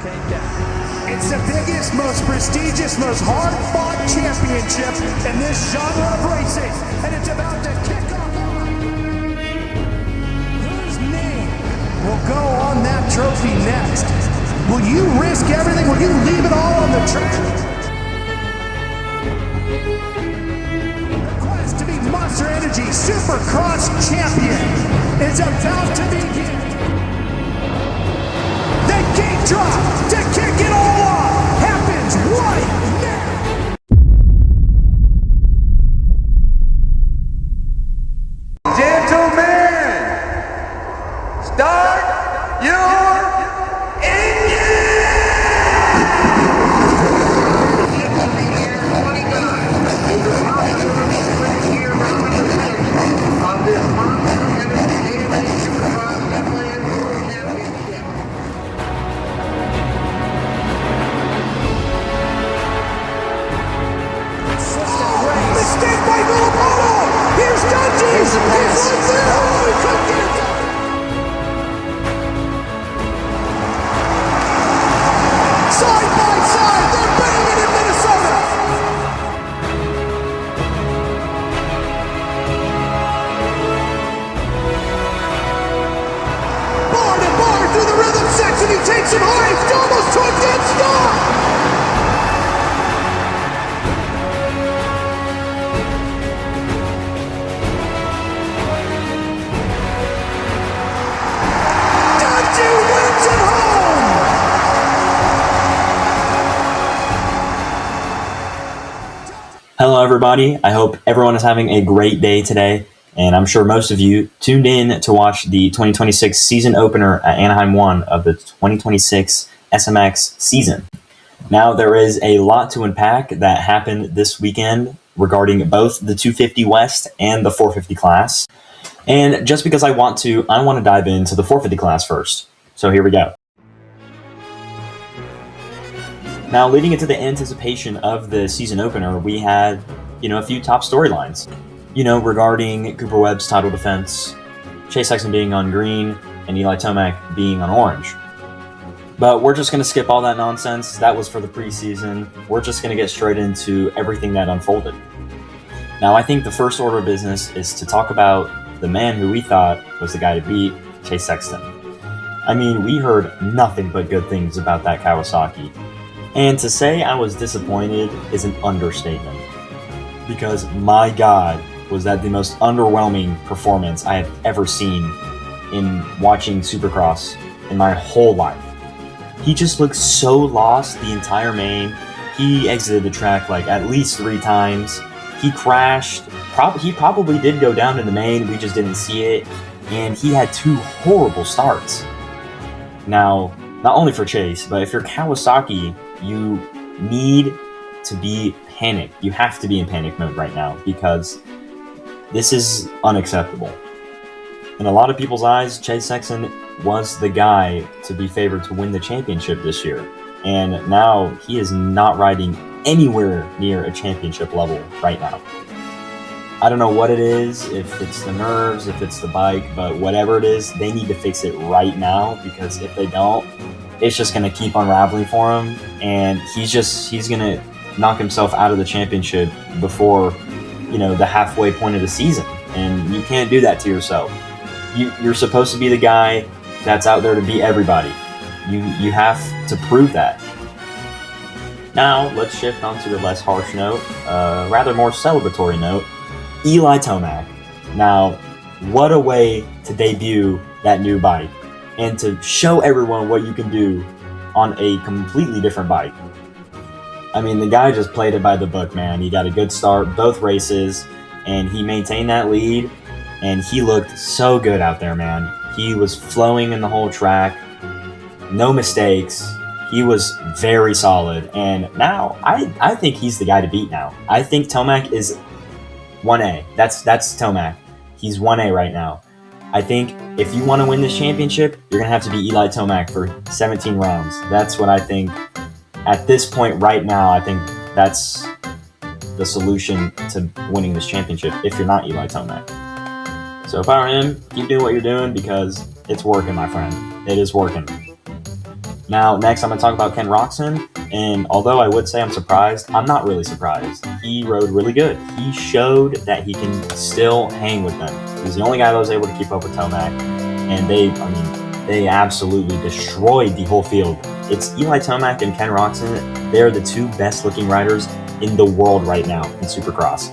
It's the biggest, most prestigious, most hard-fought championship in this genre of racing, and it's about to kick off. Whose name will go on that trophy next? Will you risk everything? Will you leave it all on the track? The quest to be Monster Energy Supercross champion is about to begin. The gate drop to kick it all off happens right now. Gentlemen, start your Mistake by Villalobos! Here's Dungey! He's right there! Oh, he couldn't get it done! Side by side, they're banging in Minnesota! Bar to bar through the rhythm section, he takes him high, it's almost to a dead stop! Hello everybody, I hope everyone is having a great day today, and I'm sure most of you tuned in to watch the 2026 season opener at Anaheim 1 of the 2026 SMX season. Now there is a lot to unpack that happened this weekend regarding both the 250 West and the 450 class, and just because I want to dive into the 450 class first, so here we go. Now, leading into the anticipation of the season opener, we had, a few top storylines, regarding Cooper Webb's title defense, Chase Sexton being on green, and Eli Tomac being on orange. But we're just going to skip all that nonsense. That was for the preseason. We're just going to get straight into everything that unfolded. Now, I think the first order of business is to talk about the man who we thought was the guy to beat, Chase Sexton. I mean, we heard nothing but good things about that Kawasaki. And to say I was disappointed is an understatement. Because my God, was that the most underwhelming performance I have ever seen in watching Supercross in my whole life. He just looked so lost the entire main. He exited the track like at least 3 times. He crashed. He probably did go down in the main, we just didn't see it. And he had 2 horrible starts. Now, not only for Chase, but if you're Kawasaki, you need to be panicked. You have to be in panic mode right now because this is unacceptable. In a lot of people's eyes, Chase Sexton was the guy to be favored to win the championship this year. And now he is not riding anywhere near a championship level right now. I don't know what it is, if it's the nerves, if it's the bike, but whatever it is, they need to fix it right now because if they don't, it's just going to keep unraveling for him, and he's going to knock himself out of the championship before, the halfway point of the season, and you can't do that to yourself. You're supposed to be the guy that's out there to beat everybody. You have to prove that. Now, let's shift onto a less harsh note, rather more celebratory note, Eli Tomac. Now, what a way to debut that new bike. And to show everyone what you can do on a completely different bike. I mean, the guy just played it by the book, man. He got a good start, both races, and he maintained that lead, and he looked so good out there, man. He was flowing in the whole track, no mistakes. He was very solid, and now I think he's the guy to beat now. I think Tomac is 1A. That's Tomac. He's 1A right now. I think if you want to win this championship, you're going to have to beat Eli Tomac for 17 rounds. That's what I think. At this point right now, I think that's the solution to winning this championship if you're not Eli Tomac. So if I were him, keep doing what you're doing because it's working, my friend. It is working. Now, next I'm going to talk about Ken Roxon, and although I would say I'm surprised, I'm not really surprised. He rode really good. He showed that he can still hang with them. He's the only guy that was able to keep up with Tomac, and they absolutely destroyed the whole field. It's Eli Tomac and Ken Roxon. They're the two best-looking riders in the world right now in Supercross.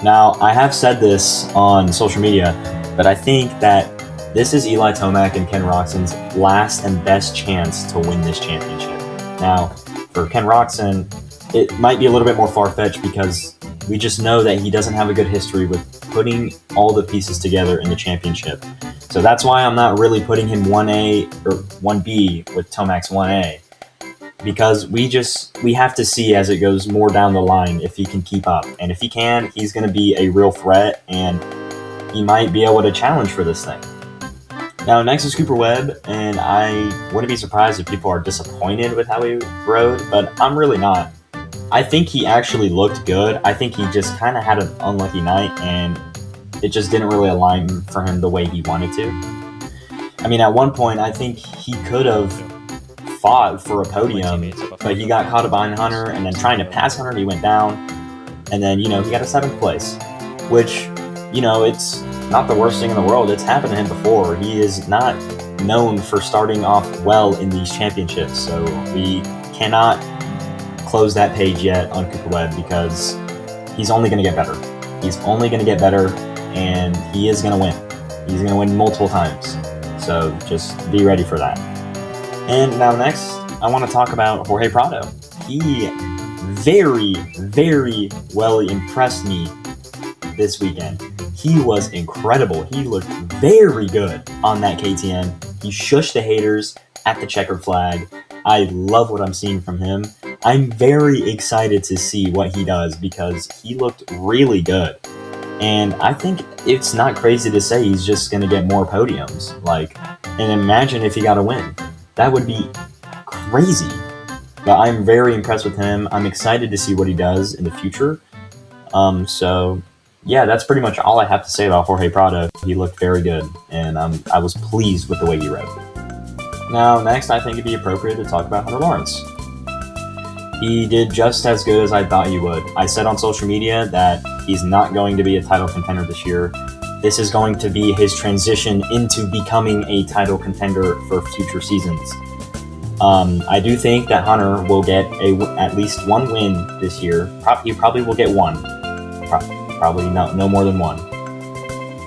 Now, I have said this on social media, but I think that this is Eli Tomac and Ken Roxon's last and best chance to win this championship. Now, for Ken Roxon, it might be a little bit more far-fetched because we just know that he doesn't have a good history with putting all the pieces together in the championship. So that's why I'm not really putting him 1A or 1B with Tomac's 1A. Because we have to see as it goes more down the line if he can keep up. And if he can, he's going to be a real threat, and he might be able to challenge for this thing. Now, next is Cooper Webb, and I wouldn't be surprised if people are disappointed with how he rode, but I'm really not. I think he actually looked good. I think he just kind of had an unlucky night, and it just didn't really align for him the way he wanted to. I mean, at one point, I think he could have fought for a podium, but he got caught behind Hunter, and then trying to pass Hunter, he went down, and then, he got a 7th place, which, it's not the worst thing in the world. It's happened to him before. He is not known for starting off well in these championships, so we cannot close that page yet on Cooper Webb because he's only going to get better. He's only going to get better, and he is going to win. He's going to win multiple times, so just be ready for that. And now next, I want to talk about Jorge Prado. He very, very well impressed me this weekend. He was incredible. He looked very good on that KTM. He shushed the haters at the checkered flag. I love what I'm seeing from him. I'm very excited to see what he does because he looked really good. And I think it's not crazy to say he's just going to get more podiums. And imagine if he got a win. That would be crazy. But I'm very impressed with him. I'm excited to see what he does in the future. Yeah, that's pretty much all I have to say about Jorge Prado. He looked very good, and I was pleased with the way he rode. Now, next, I think it'd be appropriate to talk about Hunter Lawrence. He did just as good as I thought he would. I said on social media that he's not going to be a title contender this year. This is going to be his transition into becoming a title contender for future seasons. I do think that Hunter will get at least one win this year. He probably will get one. Probably no more than one.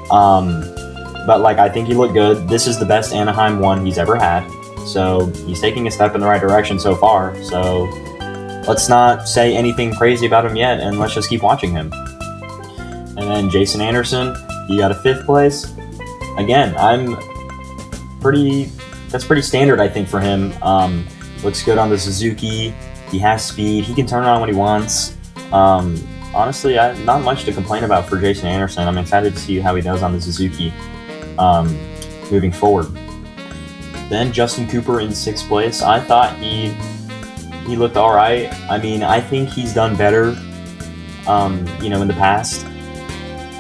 But I think he looked good. This is the best Anaheim one he's ever had. So he's taking a step in the right direction so far. So let's not say anything crazy about him yet, and let's just keep watching him. And then Jason Anderson, he got a 5th place. Again, that's pretty standard, I think, for him. Looks good on the Suzuki. He has speed. He can turn it on when he wants. Honestly, not much to complain about for Jason Anderson. I'm excited to see how he does on the Suzuki moving forward. Then Justin Cooper in 6th place. I thought he looked all right. I mean, I think he's done better, in the past.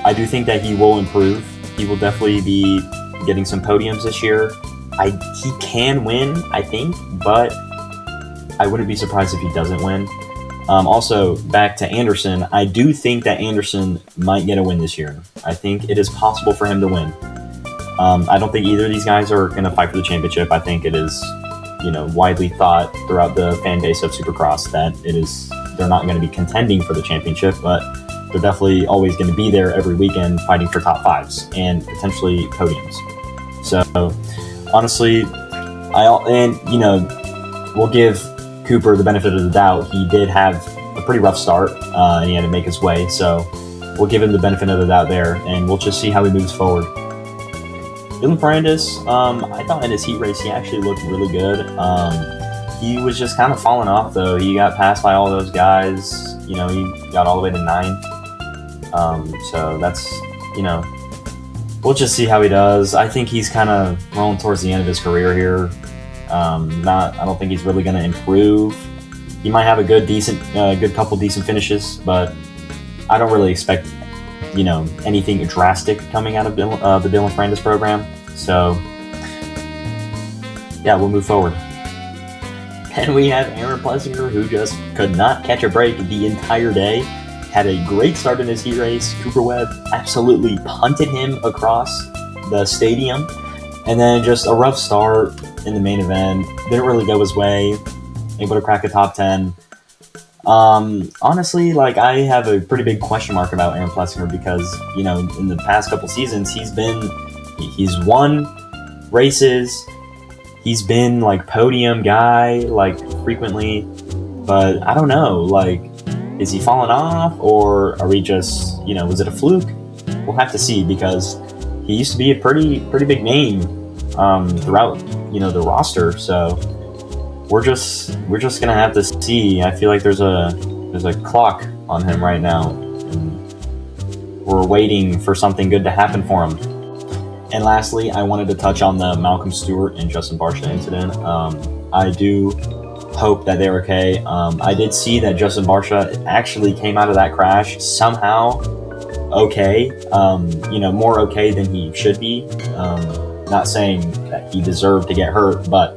I do think that he will improve. He will definitely be getting some podiums this year. He can win, I think, but I wouldn't be surprised if he doesn't win. Also, back to Anderson, I do think that Anderson might get a win this year. I think it is possible for him to win. I don't think either of these guys are going to fight for the championship. I think it is, widely thought throughout the fan base of Supercross that they're not going to be contending for the championship, but they're definitely always going to be there every weekend fighting for top 5s and potentially podiums. So, honestly, we'll give Cooper the benefit of the doubt. He did have a pretty rough start, and he had to make his way, so we'll give him the benefit of the doubt there, and we'll just see how he moves forward. Dylan Ferrandis, I thought in his heat race he actually looked really good. He was just kind of falling off, though. He got passed by all those guys. He got all the way to 9th. So that's, we'll just see how he does. I think he's kind of rolling towards the end of his career here. I don't think he's really going to improve. He might have a good couple decent finishes, but I don't really expect, anything drastic coming out of the Dylan Ferrandis program. So, yeah, we'll move forward. Then we have Aaron Plessinger, who just could not catch a break the entire day. Had a great start in his heat race. Cooper Webb absolutely punted him across the stadium. And then just a rough start in the main event. Didn't really go his way. Able to crack a top 10. Honestly, like, I have a pretty big question mark about Aaron Plessinger because, you know, in the past couple seasons, he's won races. He's been, like, podium guy, like, frequently. But I don't know, like, is he falling off, or are we just, you know, was it a fluke? We'll have to see, because he used to be a pretty big name throughout, you know, the roster. So we're just gonna have to see. I feel like there's a clock on him right now, and we're waiting for something good to happen for him. And lastly, I wanted to touch on the Malcolm Stewart and Justin Barcia incident. I do hope that they're okay. I did see that Justin Barcia actually came out of that crash somehow okay. You know, more okay than he should be. Not saying that he deserved to get hurt, but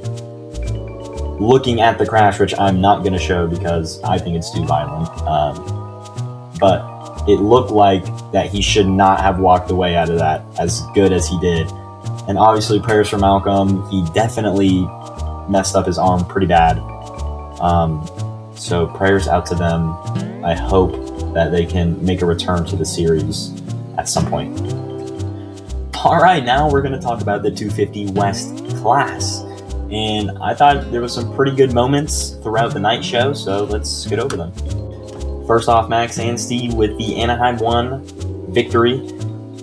looking at the crash, which I'm not going to show because I think it's too violent, but it looked like that he should not have walked away out of that as good as he did. And obviously prayers for Malcolm. He definitely messed up his arm pretty bad. So prayers out to them. I hope that they can make a return to the series at some point. All right, now we're going to talk about the 250 West class. And I thought there was some pretty good moments throughout the night show, so let's get over them. First off, Max Anstey with the Anaheim 1 victory.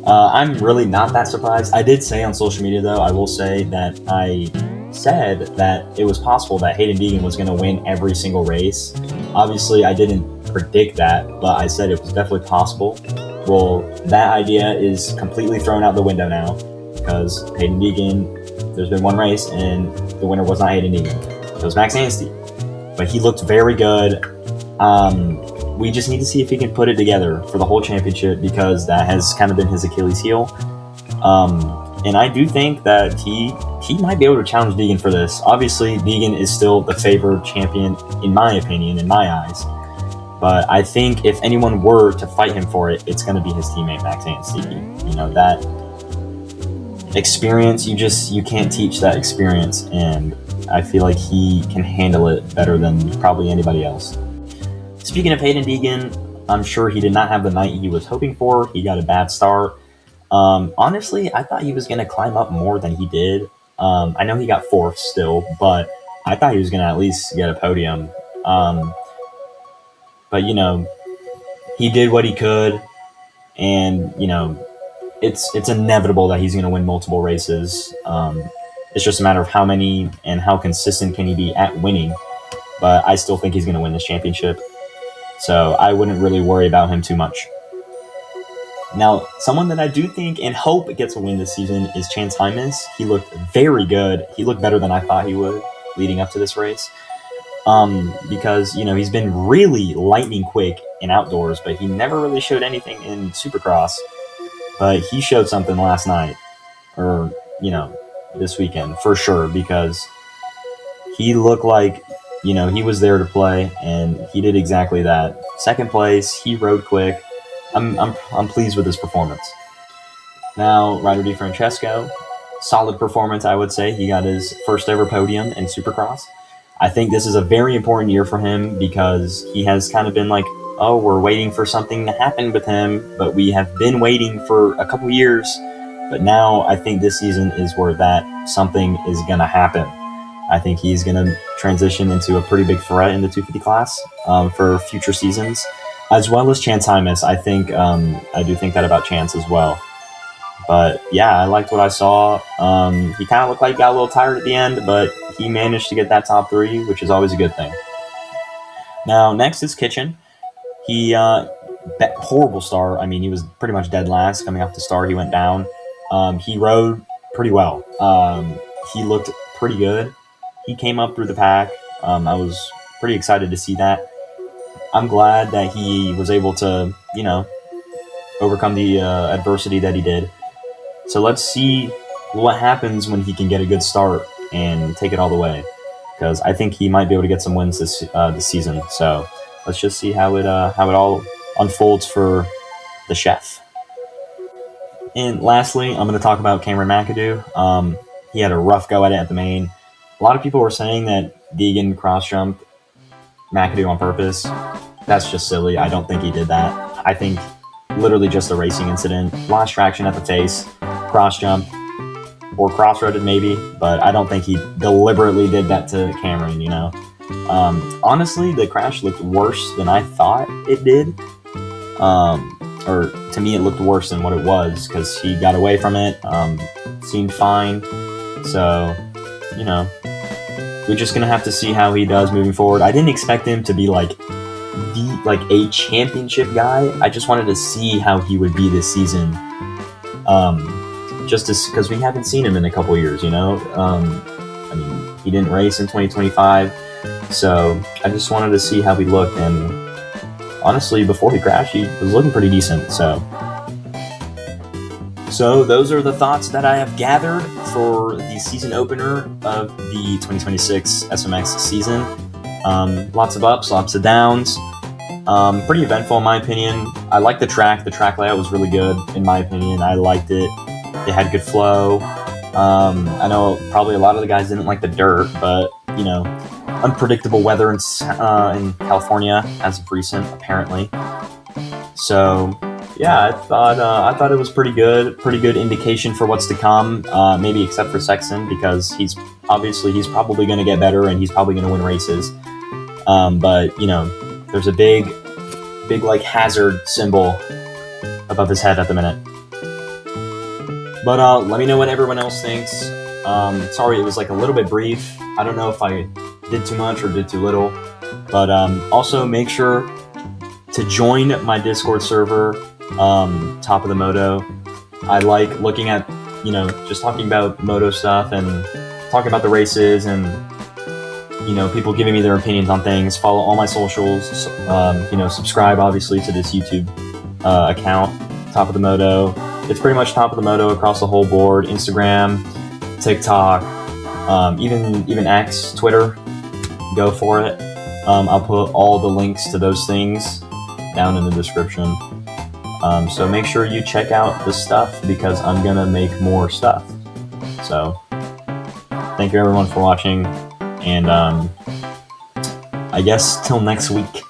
I'm really not that surprised. I did say on social media, though, I will say that I said that it was possible that Hayden Deegan was going to win every single race. Obviously, I didn't predict that, but I said it was definitely possible. Well, that idea is completely thrown out the window now, because Hayden Deegan, there's been one race, and the winner was not Hayden Deegan. It was Max Anstey. But he looked very good. We just need to see if he can put it together for the whole championship, because that has kind of been his Achilles heel. And I do think that he might be able to challenge Deegan for this. Obviously, Deegan is still the favored champion, in my opinion, in my eyes. But I think if anyone were to fight him for it, it's going to be his teammate, Max Anstey. You know, that experience, you can't teach that experience, and I feel like he can handle it better than probably anybody else. Speaking of Hayden Deegan, I'm sure he did not have the night he was hoping for. He got a bad start. Honestly, I thought he was going to climb up more than he did. I know he got fourth still, but I thought he was going to at least get a podium. But, you know, he did what he could, and, you know, it's inevitable that he's going to win multiple races. It's just a matter of how many and how consistent can he be at winning. But I still think he's going to win this championship, so I wouldn't really worry about him too much. Now, someone that I do think and hope gets a win this season is Chance Hymas. He looked very good. He looked better than I thought he would leading up to this race. Because, you know, he's been really lightning quick in outdoors, but he never really showed anything in Supercross. But he showed something last night, or, you know, this weekend for sure, because he looked like, you know, he was there to play, and he did exactly that. Second place, he rode quick. I'm pleased with his performance. Now, Ryder DiFrancesco, solid performance, I would say. He got his first ever podium in Supercross. I think this is a very important year for him, because he has kind of been like, oh, we're waiting for something to happen with him, but we have been waiting for a couple years. But now I think this season is where that something is going to happen. I think he's going to transition into a pretty big threat in the 250 class for future seasons, as well as Chance Hymas. I think I do think that about Chance as well. But yeah, I liked what I saw. He kind of looked like he got a little tired at the end, but he managed to get that top 3, which is always a good thing. Now, next is Kitchen. He horrible start. I mean, he was pretty much dead last coming off the start. He went down. He rode pretty well. He looked pretty good. He came up through the pack. I was pretty excited to see that. I'm glad that he was able to, you know, overcome the adversity that he did. So let's see what happens when he can get a good start and take it all the way. because I think he might be able to get some wins this season. So let's just see how it all unfolds for the chef. And lastly, I'm going to talk about Cameron McAdoo. He had a rough go at it at the main. A lot of people were saying that Deegan cross-jumped McAdoo on purpose. That's just silly. I don't think he did that. I think literally just a racing incident. Lost traction at the face, cross-jumped, or cross-roaded maybe, but I don't think he deliberately did that to Cameron, you know. Honestly, the crash looked worse than I thought it did. Or to me, it looked worse than what it was because he got away from it, seemed fine. So, you know, we're just gonna have to see how he does moving forward. I didn't expect him to be like a championship guy. I just wanted to see how he would be this season. Just because we haven't seen him in a couple years, you know. I mean, he didn't race in 2025, so I just wanted to see how he looked. And honestly, before he crashed, he was looking pretty decent. So those are the thoughts that I have gathered for the season opener of the 2026 SMX season. Lots of ups, lots of downs. Pretty eventful in my opinion. I liked the track. The track layout was really good in my opinion. I liked it. It had good flow. I know probably a lot of the guys didn't like the dirt, but you know, unpredictable weather in California as of recent, apparently. So yeah, I thought it was pretty good indication for what's to come. Maybe except for Sexton, because he's probably going to get better and he's probably going to win races. But you know, there's a big like hazard symbol above his head at the minute. But let me know what everyone else thinks. Sorry, it was like a little bit brief. I don't know if I did too much or did too little. But also make sure to join my Discord server, Top of the Moto. I like looking at, you know, just talking about moto stuff and talking about the races and, you know, people giving me their opinions on things. Follow all my socials. You know, subscribe obviously to this YouTube account, Top of the Moto. It's pretty much Top of the Moto across the whole board. Instagram, TikTok, even X, Twitter. Go for it. I'll put all the links to those things down in the description. So make sure you check out the stuff because I'm gonna make more stuff. So thank you everyone for watching, and I guess till next week.